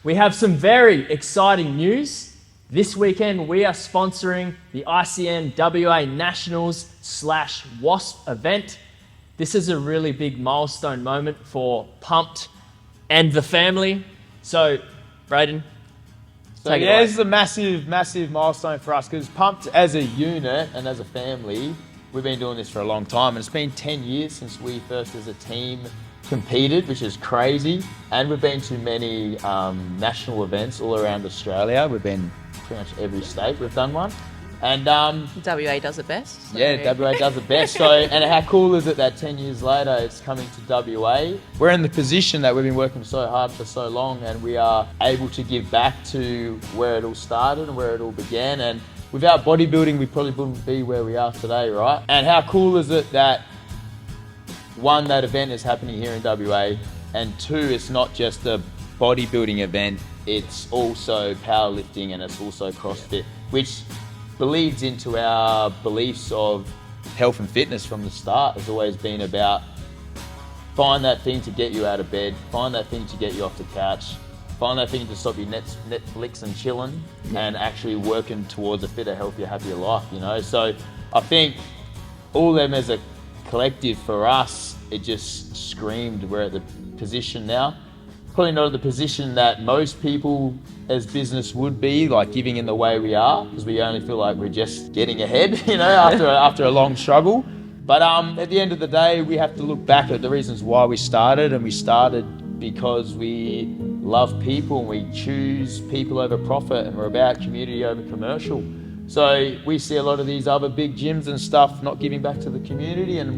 We have some very exciting news. This weekend, we are sponsoring the ICN WA Nationals /W.A.S.P event. This is a really big milestone moment for Pumped and the family. So, Braden, take it away. This is a massive, massive milestone for us because Pumped as a unit and as a family, we've been doing this for a long time. And it's been 10 years since we first as a team competed, which is crazy. And we've been to many national events all around Australia. We've been pretty much every state we've done one. And WA does it best. So. Yeah, WA does it best. So, and how cool is it that 10 years later it's coming to WA? We're in the position that we've been working so hard for so long, and we are able to give back to where it all started and where it all began. And without bodybuilding, we probably wouldn't be where we are today, right? And how cool is it that one, that event is happening here in WA, and two, it's not just a bodybuilding event, it's also powerlifting and it's also CrossFit, which bleeds into our beliefs of health and fitness from the start. Has always been about find that thing to get you out of bed, find that thing to get you off the couch, find that thing to stop you Netflix and chilling and actually working towards a fitter, healthier, happier life, you know? So I think all of them as a collective for us, it just screamed we're at the position now. Probably not at the position that most people as business would be, like giving in the way we are, because we only feel like we're just getting ahead, you know, after a long struggle. But at the end of the day, we have to look back at the reasons why we started, and we started because we love people and we choose people over profit, and we're about community over commercial. So we see a lot of these other big gyms and stuff not giving back to the community, and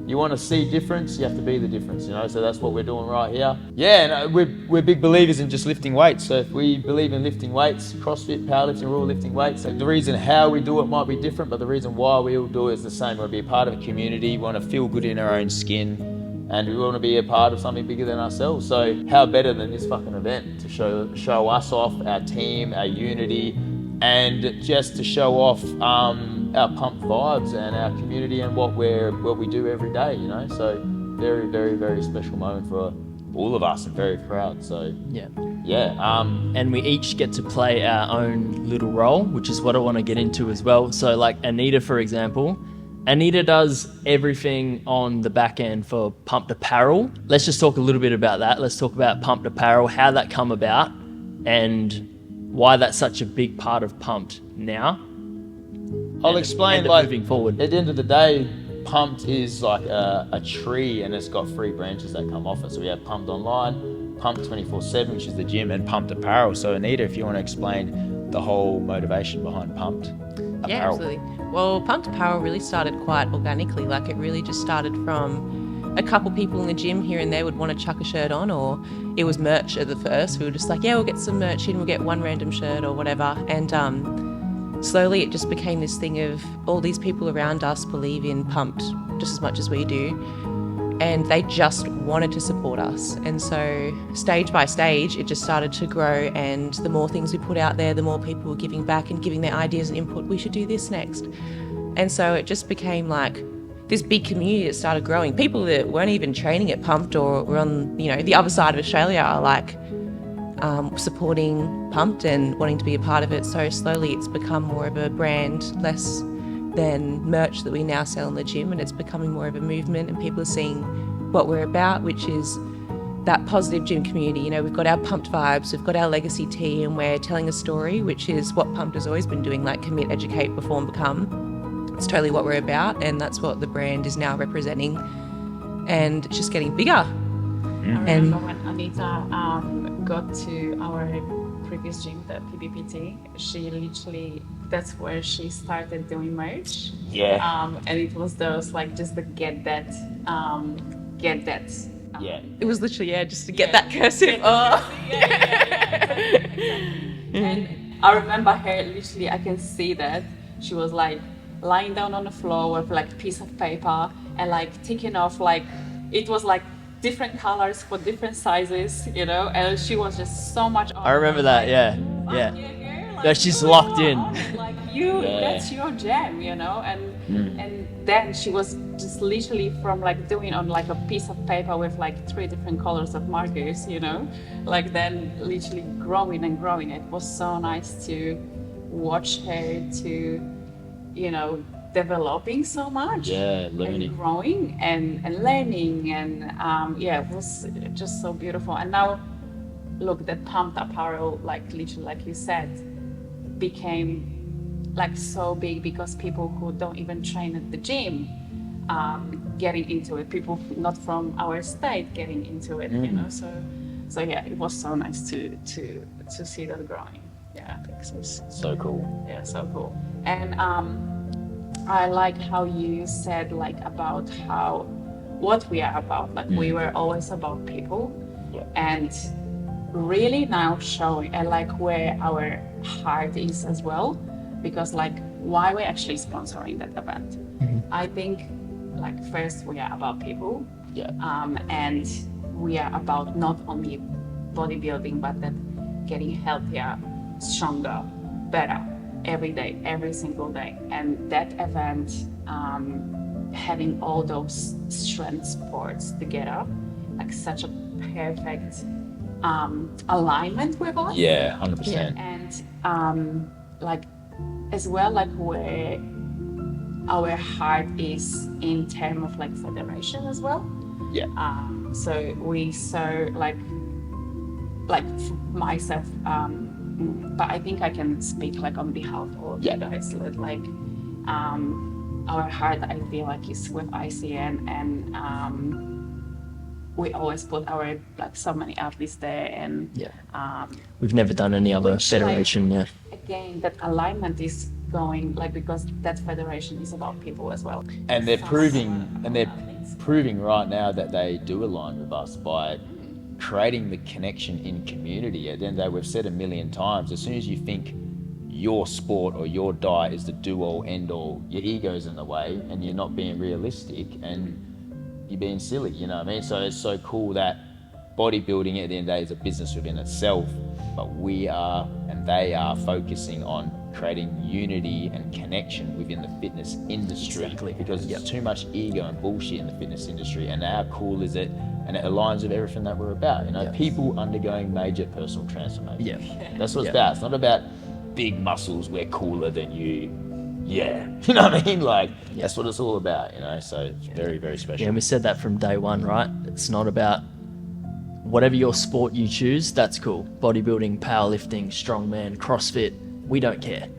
you want to see difference, you have to be the difference, you know, so that's what we're doing right here. Yeah, and we're big believers in just lifting weights. So if we believe in lifting weights, CrossFit, powerlifting, we're all lifting weights. So the reason how we do it might be different, but the reason why we all do it is the same. We want to be a part of a community, we want to feel good in our own skin, and we want to be a part of something bigger than ourselves. So how better than this fucking event to show us off, our team, our unity, and just to show off our pumped vibes and our community and what we do every day, you know. So very, very, very special moment for all of us, and very proud. So yeah. And we each get to play our own little role, which is what I want to get into as well. So like Anita, for example, Anita does everything on the back end for Pumped Apparel. Let's just talk a little bit about that. Let's talk about Pumped Apparel, how that come about, and why that's such a big part of Pumped now. I'll explain, like, moving forward. At the end of the day, Pumped is like a tree, and it's got 3 branches that come off it. So we have Pumped Online, Pumped 24/7, which is the gym, and Pumped Apparel. So Anita, if you want to explain the whole motivation behind Pumped Apparel. Yeah, absolutely. Well, Pumped Apparel really started quite organically. Like, it really just started from a couple people in the gym here and there would want to chuck a shirt on, or it was merch at the first. We were just like, yeah, we'll get some merch in, we'll get one random shirt or whatever. And slowly it just became this thing of all these people around us believe in Pumped just as much as we do, and they just wanted to support us. And so stage by stage it just started to grow, and the more things we put out there, the more people were giving back and giving their ideas and input. We should do this next. And so it just became like this big community that started growing. People that weren't even training at Pumped or were on, you know, the other side of Australia are like supporting Pumped and wanting to be a part of it. So slowly it's become more of a brand, less than merch that we now sell in the gym, and it's becoming more of a movement, and people are seeing what we're about, which is that positive gym community. You know, we've got our Pumped vibes, we've got our legacy tea, and we're telling a story, which is what Pumped has always been doing, like commit, educate, perform, become. It's totally what we're about, and that's what the brand is now representing, and it's just getting bigger. I remember when Anita got to our previous gym, the PBPT, she literally, that's where she started doing merch. Yeah. And it was those, like, just the get that. Yeah. It was literally, just to get that cursive. And I remember her, literally, I can see that she was like lying down on the floor with like a piece of paper and like ticking off, like, it was like different colors for different sizes, you know, and she was just so much. I remember that, yeah. Here, Yeah, she's locked in. Like, that's your jam, you know. And then she was just literally from like doing on like a piece of paper with like 3 different colors of markers, you know, like then literally growing and growing. It was so nice to watch her to, you know, developing so much, learning, and growing and learning, and it was just so beautiful. And now look, that pumped apparel, like literally like you said, became like so big because people who don't even train at the gym getting into it, people not from our state getting into it, you know. So yeah, it was so nice to see that growing. Yeah, I think so. So cool. Yeah, so cool. And I like how you said like about how what we are about, like we were always about people, and really now showing and like where our heart is as well, because like why we're actually sponsoring that event. I think like first we are about people, and we are about not only bodybuilding but that getting healthier, stronger, better every day, every single day. And that event, having all those strength sports together, like such a perfect alignment with us. 100%. And like as well, like where our heart is in terms of like federation as well. So we like myself, but I think I can speak like on behalf of you guys, that like our heart, I feel like, is with ICN, and we always put our like so many athletes there, and we've never done any other federation. Like, again, that alignment is going like because that federation is about people as well, and they're proving right now that they do align with us by creating the connection in community. At the end of the day, we've said a million times, as soon as you think your sport or your diet is the do-all, end-all, your ego's in the way and you're not being realistic and you're being silly, you know what I mean? So it's so cool that bodybuilding at the end of the day is a business within itself, but we are and they are focusing on creating unity and connection within the fitness industry. Because there's too much ego and bullshit in the fitness industry, and how cool is it? And it aligns with everything that we're about, you know, people undergoing major personal transformation. That's what it's about. It's not about big muscles, we're cooler than you. You know what I mean? Like, that's what it's all about, you know, so it's very, very special. Yeah, and we said that from day one, right? It's not about whatever your sport you choose, that's cool. Bodybuilding, powerlifting, strongman, CrossFit, we don't care.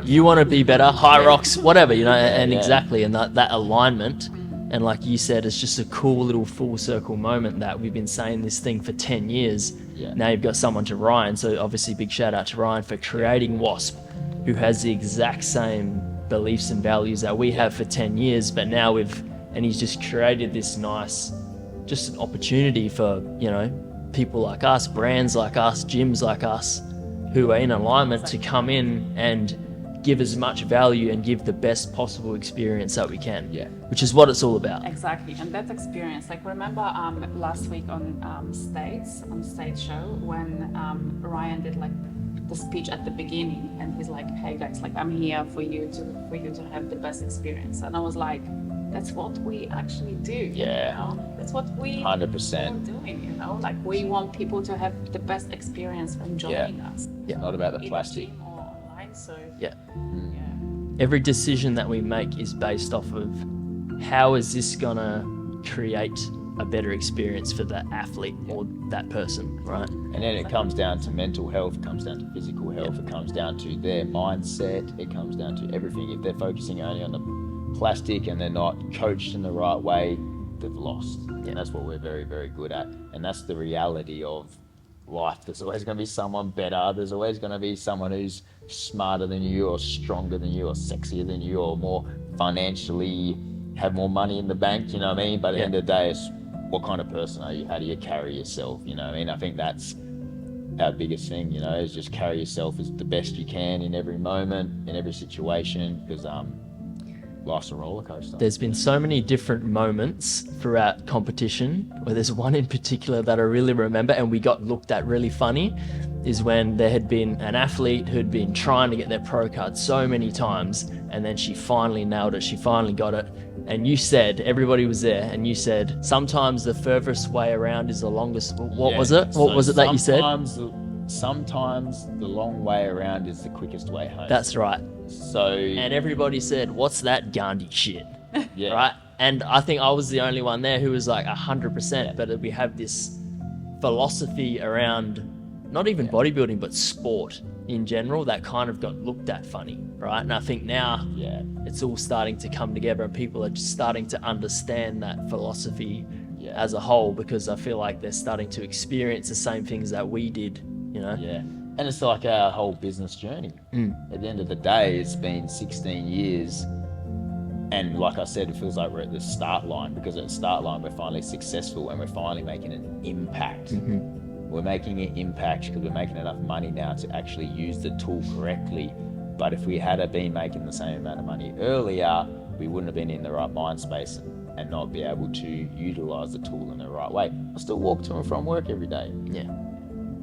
You want to be better, high rocks, whatever, you know, and exactly, and that alignment. And like you said, it's just a cool little full circle moment that we've been saying this thing for 10 years. Now you've got someone to Ryan. So obviously big shout out to Ryan for creating W.A.S.P, who has the exact same beliefs and values that we have for 10 years. But now and he's just created this nice, just an opportunity for, you know, people like us, brands like us, gyms like us, who are in alignment to come in and give as much value and give the best possible experience that we can, which is what it's all about. Exactly, and that experience, like remember last week on stage show when Ryan did like the speech at the beginning, and he's like, hey guys, like I'm here for you to have the best experience. And I was like, that's what we actually do. You know? That's what we 100% are doing, you know, like we want people to have the best experience from joining us. Not about the plastic. So every decision that we make is based off of how is this gonna create a better experience for that athlete or that person, right? And then it comes down to mental health, it comes down to physical health, it comes down to their mindset, it comes down to everything. If they're focusing only on the plastic and they're not coached in the right way, they've lost. And that's what we're very, very good at. And that's the reality of life. There's always going to be someone better. There's always going to be someone who's smarter than you or stronger than you or sexier than you or more financially, have more money in the bank, you know what I mean? But at the end of the day, it's what kind of person are you? How do you carry yourself? You know what I mean? I think that's our biggest thing, you know, is just carry yourself as the best you can in every moment, in every situation, because life's a roller coaster. There's been so many different moments throughout competition where there's one in particular that I really remember, and we got looked at really funny. is when there had been an athlete who'd been trying to get their pro card so many times, and then she finally nailed it. She finally got it. And you said, everybody was there, and you said, sometimes the furthest way around is the longest. What was it? What was it that you said? Sometimes the long way around is the quickest way home. That's right. So, And everybody said, what's that Gandhi shit? yeah. Right? And I think I was the only one there who was like 100%, but we have this philosophy around not even bodybuilding, but sport in general that kind of got looked at funny, right? And I think now it's all starting to come together, and people are just starting to understand that philosophy as a whole, because I feel like they're starting to experience the same things that we did, you know? Yeah. And it's like our whole business journey. At the end of the day, it's been 16 years. And like I said, it feels like we're at the start line, because at the start line, we're finally successful and we're finally making an impact. We're making an impact because we're making enough money now to actually use the tool correctly. But if we had been making the same amount of money earlier, we wouldn't have been in the right mind space and not be able to utilize the tool in the right way. I still walk to and from work every day. Yeah.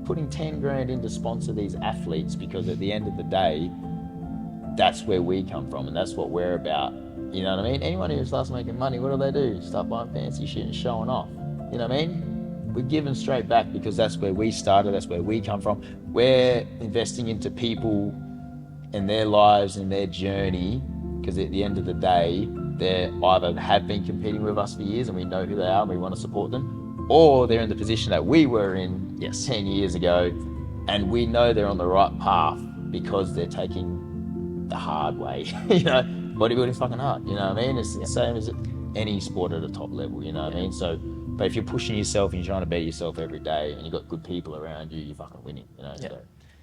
Putting 10 grand in to sponsor these athletes, because at the end of the day, that's where we come from and that's what we're about. You know what I mean? Anyone who starts making money, what do? Start buying fancy shit and showing off. You know what I mean? We're giving straight back because that's where we started, that's where we come from. We're investing into people and their lives and their journey, because at the end of the day, they either have been competing with us for years and we know who they are and we want to support them, or they're in the position that we were in 10 years ago and we know they're on the right path because they're taking the hard way. You know, bodybuilding's fucking hard, you know what I mean? It's the same as any sport at a top level, you know what I mean? So, but if you're pushing yourself and you're trying to beat yourself every day and you've got good people around you, you're fucking winning, you know? So.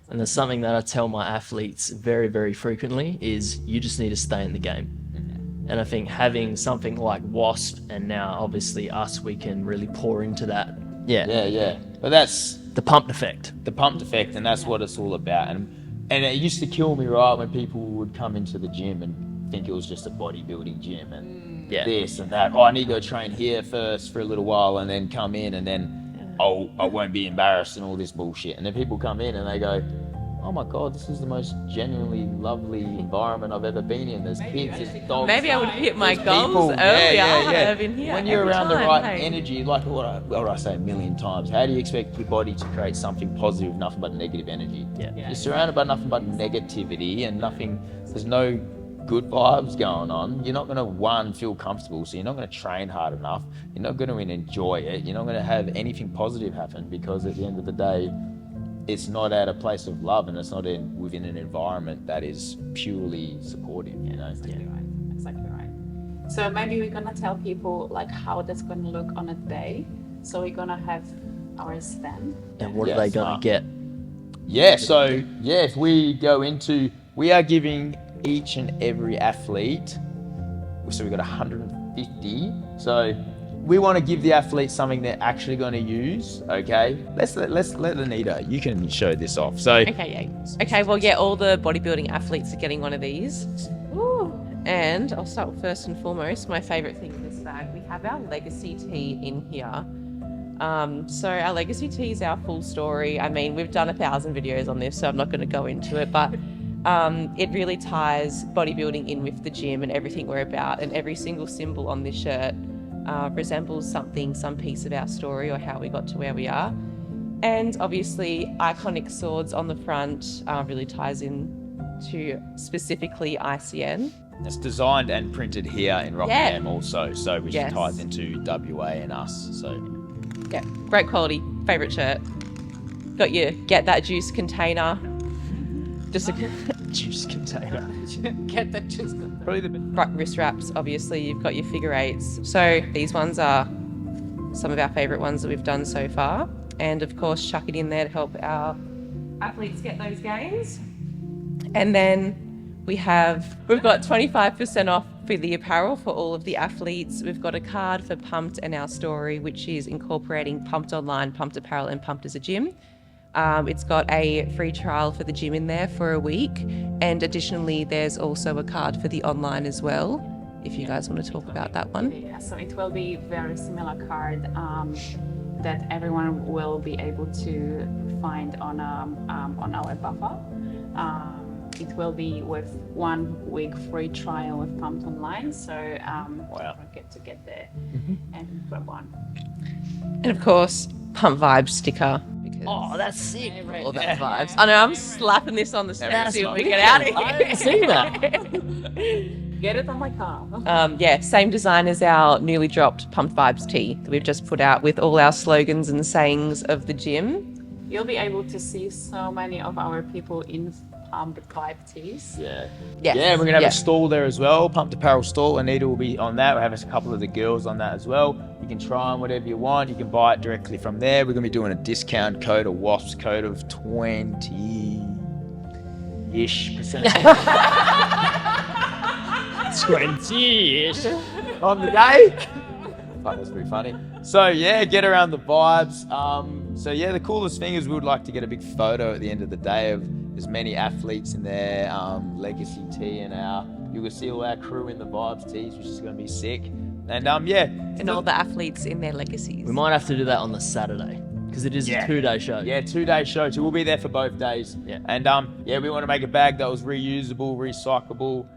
And there's something that I tell my athletes very, very frequently is you just need to stay in the game. And I think having something like W.A.S.P and now obviously us, we can really pour into that. Yeah. But that's the pumped effect. The pumped effect, and that's what it's all about. And it used to kill me, right, when people would come into the gym and think it was just a bodybuilding gym and this and that. Oh, I need to go train here first for a little while and then come in and then I won't be embarrassed and all this bullshit. And then people come in and they go, oh my God, this is the most genuinely lovely environment I've ever been in. There's kids, there's dogs. Maybe I would hit my gums earlier. I've been here. When you're around the right energy, like what I say a million times, how do you expect your body to create something positive, nothing but negative energy? You're surrounded by nothing but negativity and nothing, there's no good vibes going on. You're not going to, one, feel comfortable, so you're not going to train hard enough. You're not going to enjoy it. You're not going to have anything positive happen, because at the end of the day, it's not at a place of love and it's not within an environment that is purely supportive, you know? Exactly right. So maybe we're gonna tell people like how that's gonna look on a day. So we're gonna have our stand. And what are they gonna get? If we go into, we are giving each and every athlete, so we've got 150. So we want to give the athletes something they're actually going to use, okay? Let's let Anita, you can show this off. So Okay, all the bodybuilding athletes are getting one of these. Ooh. And I'll start with first and foremost, my favorite thing in this bag. We have our legacy tee in here. So our legacy tee is our full story. I mean, we've done 1,000 videos on this, so I'm not going to go into it, but it really ties bodybuilding in with the gym and everything we're about, and every single symbol on this shirt resembles some piece of our story or how we got to where we are. And obviously iconic swords on the front really ties in to specifically ICN. It's designed and printed here in Rockingham also, so which ties into WA and us. So yeah, great quality, favorite shirt. Got your Get That Juice container. Just a juice container. Get that juice container. Probably the wrist wraps, obviously. You've got your figure eights. So these ones are some of our favourite ones that we've done so far. And of course, chuck it in there to help our athletes get those gains. And then we've got 25% off for the apparel for all of the athletes. We've got a card for Pumped and Our Story, which is incorporating Pumped Online, Pumped Apparel and Pumped as a Gym. It's got a free trial for the gym in there for a week, and additionally there's also a card for the online as well, if you guys want to talk about that one. Yeah, so it will be very similar card. that everyone will be able to find on our buffer. It will be with 1 week free trial with Pumped Online, so don't forget to get there and grab one. And of course, Pump Vibes sticker. Because Oh, that's sick. all that vibes. I know, I'm slapping this on the That's see when we wicked. get out of here. I haven't seen that. Get it on my car. Yeah, same design as our newly dropped Pumped Vibes tee that we've just put out with all our slogans and sayings of the gym. You'll be able to see so many of our people in Pumped Vibe tees. Yeah. Yes. Yeah, we're going to have Yeah. a stall there as well. Pumped Apparel stall. Anita will be on that. We'll have a couple of the girls on that as well. You can try on whatever you want. You can buy it directly from there. We're going to be doing a discount code, a W.A.S.P code of 20-ish percent 20-ish. on the day. That was pretty funny. So yeah, get around the vibes. So yeah, the coolest thing is we would like to get a big photo at the end of the day of as many athletes in their legacy tee and you can see all our crew in the vibes tees, which is going to be sick. And yeah, And all the athletes in their legacies. We might have to do that on the Saturday because it is a 2-day show. Yeah, 2-day show too. We'll be there for both days. Yeah. And yeah, we want to make a bag that was reusable, recyclable.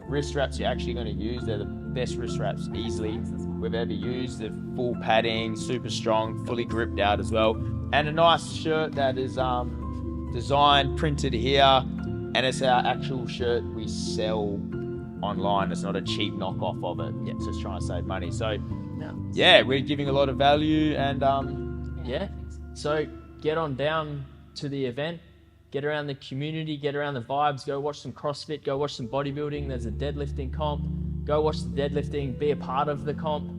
Wrist straps you're actually going to use. They're the best wrist straps easily we've ever used. They're full padding, super strong, fully gripped out as well. And a nice shirt that is designed, printed here, and it's our actual shirt we sell online. It's not a cheap knockoff of it. Yeah, it's just trying to save money. So yeah, we're giving a lot of value and Yeah. So get on down to the event, get around the community, get around the vibes, go watch some CrossFit, go watch some bodybuilding. There's a deadlifting comp. Go watch the deadlifting, be a part of the comp,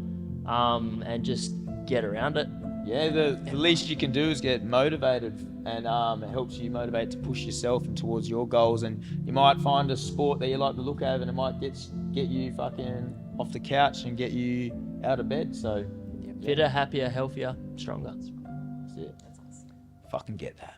and just get around it. yeah, the least you can do is get motivated, and it helps you motivate to push yourself and towards your goals. And you might find a sport that you like the look of, and it might get you fucking off the couch and get you out of bed. So Fitter, happier, healthier, stronger. that's it. Fucking get that.